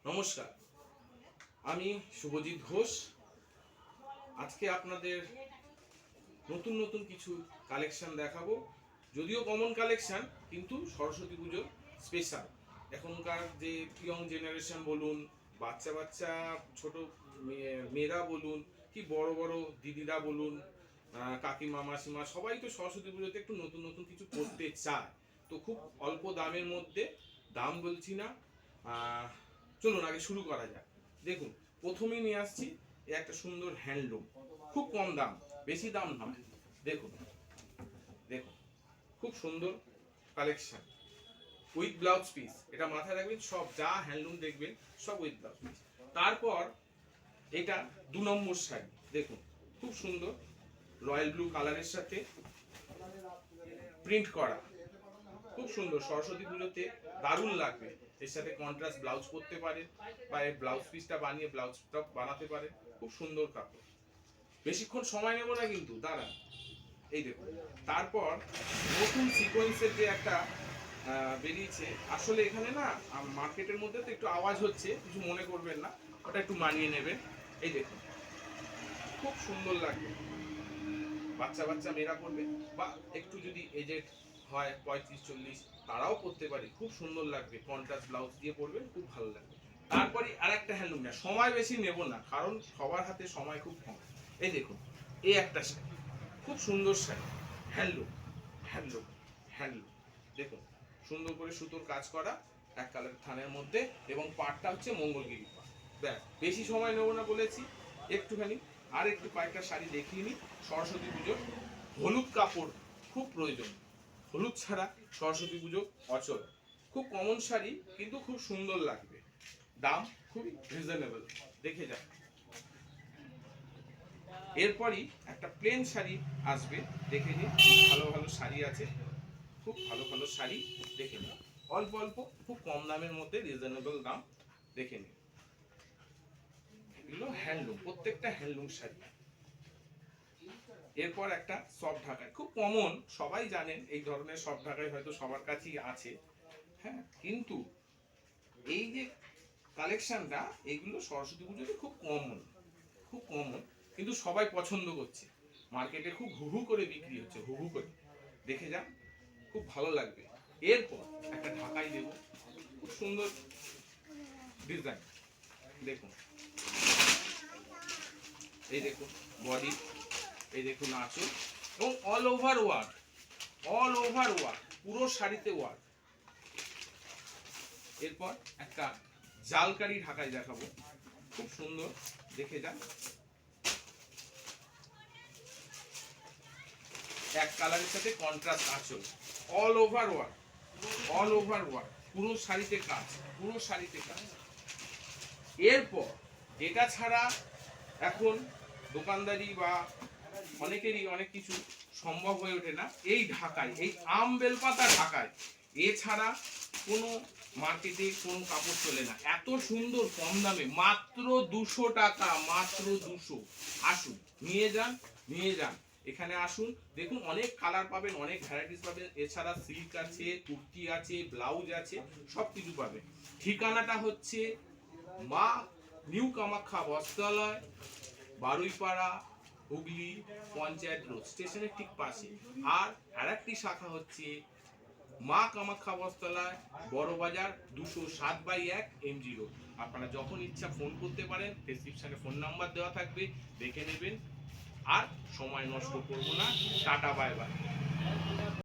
নমস্কার, আমি শুভজিৎ ঘোষ। আজকে আপনাদের নতুন নতুন কিছু কালেকশন দেখাবো। যদিও কমন কালেকশন, কিন্তু সরস্বতী পুজোর স্পেশাল। এখনকার যে ইয়ং জেনারেশন বলুন, বাচ্চা বাচ্চা ছোট মেয়েরা বলুন, কি বড় বড় দিদিরা বলুন, কাকিমা মাসিমা, সবাই তো সরস্বতী পুজোতে একটু নতুন নতুন কিছু করতে চায়। তো খুব অল্প দামের মধ্যে, দাম বলছি না, চলুন আগে শুরু করা যাক। দেখুন, প্রথমেই নিয়ে আসছি একটা সুন্দর হ্যান্ডলুম, খুব কম দাম, বেশি দাম নয়। দেখুন দেখুন, খুব সুন্দর কালেকশন উইথ ব্লাউজ পিস। এটা মাথায় রাখবেন, সব যা হ্যান্ডলুম দেখবেন সব উইথ ব্লাউজ পিস। তারপর এটা 2 নম্বর শাড়ি, দেখুন খুব সুন্দর রয়্যাল ব্লু কালারের সাথে প্রিন্ট করা, খুব সুন্দর। সরস্বতী পুজোতে দারুণ লাগবে। এর সাথে কন্ট্রাস্ট ব্লাউজ করতে পারে, বা এই ব্লাউজ পিসটা বানিয়ে ব্লাউজটা বানাতে পারে। খুব সুন্দর কাপড়, বেশিক্ষণ সময় নেব না কিন্তু, দাঁড়ান। এই দেখুন, তারপর নতুন সিকোয়েন্সের যে একটা বেরিয়েছে। আসলে এখানে না মার্কেটের মধ্যে তো একটু আওয়াজ হচ্ছে, কিছু মনে করবেন না, ওটা একটু মানিয়ে নেবেন। এই দেখুন, খুব সুন্দর লাগবে। বাচ্চা বাচ্চা মেয়েরা পরবে, বা একটু যদি এজেড হয় 35-40, তারাও পরতে পারে। খুব সুন্দর লাগবে, কন্ট্রাস্ট ব্লাউজ দিয়ে পরবেন, খুব ভালো লাগবে। তারপরে আরেকটা হ্যান্ডলুম, না সময় বেশি নেব না, কারণ সবার হাতে সময় খুব কম। এই দেখুন, এই একটা শাড়ি, খুব সুন্দর শাড়ি, হ্যান্ডলুম হ্যান্ডলুম হ্যান্ডলুম। দেখুন, সুন্দর করে সুতোর কাজ করা, এক কালার থানের মধ্যে, এবং পাটটা হচ্ছে মঙ্গলগিরি পাট। ব্যাস, বেশি সময় নেব না বলেছি, একটুখানি আর একটু কয়েকটা শাড়ি দেখিয়ে নিই। সরস্বতী পুজোর হলুদ কাপড় খুব প্রয়োজন, হলুদ ছাড়া সরস্বতী পুজো অচল। খুব কমন শাড়ি, কিন্তু খুব সুন্দর লাগবে, দাম খুবই রিজনেবল। দেখে যান। এরপরই একটা প্লেন শাড়ি আসবে, দেখে নিন। ভালো ভালো শাড়ি আছে, খুব ভালো ভালো শাড়ি দেখে নিন। অল্প অল্প, খুব কম দামের মধ্যে, রিজনেবল দাম, দেখে নিন। এগুলো হ্যান্ডলুম, প্রত্যেকটা হ্যান্ডলুম শাড়ি। এরপর একটা সফট ঢাকাই, খুব কমন, সবাই জানেন এই ধরনের সফট ঢাকাই হয়তো সবার কাছেই আছে। হ্যাঁ, কিন্তু এই যে কালেকশনটা, এগুলো সরস্বতী পুজোতে খুব কমন, খুব কমন, কিন্তু সবাই পছন্দ করছে। মার্কেটে খুব হুহু করে বিক্রি হচ্ছে, হুহু করে। দেখে যান, খুব ভালো লাগবে। এরপর একটা ঢাকাই দেব, খুব সুন্দর ডিজাইন। দেখুন, এই দেখুন বডি, এই দেখুন আঁচল, এবং all over work, all over work, পুরো শাড়িতে ওয়ার্ক। এরপর একটা জালকারি ঢাকাই দেখাবো, খুব সুন্দর, দেখে যান। এক কালারের সাথে কন্ট্রাস্ট আঁচল, all over work, all over work, পুরো শাড়িতে কাজ, পুরো শাড়িতে কাজ। এরপর যেটা ছাড়া এখন দোকানদারি বা অনেকেরই অনেক কিছু সম্ভব হয়ে ওঠে না, এই ঢাকায়, এই আম বেলপাতা ঢাকায়, এছাড়া কোনো মার্কেটে কোনো কাপড় চলে না। এত সুন্দর কম দামে, মাত্র 200 টাকা, মাত্র 200। আসুন, নিয়ে যান, নিয়ে যান, এখানে আসুন। দেখুন, অনেক কালার পাবেন, অনেক ভ্যারাইটিস পাবেন। এছাড়া সিল্ক আছে, কুর্তি আছে, ব্লাউজ আছে, সব কিছু পাবেন। ঠিকানাটা হচ্ছে মা নিউ কামাখ্যা বস্ত্রালয়, বারুইপাড়া, হুগলি, পঞ্চায়েত রোড, স্টেশনের ঠিক পাশে। আর আরেকটি শাখা হচ্ছে মা কামাখ্যা বস্ত্রালয়, বড়বাজার, 207/1 MG রোড। আপনারা যখন ইচ্ছা ফোন করতে পারেন, ডেসক্রিপশনে ফোন নাম্বার দেওয়া থাকবে, দেখে নেবেন। আর সময় নষ্ট করব না, টাটা, বাই বাই।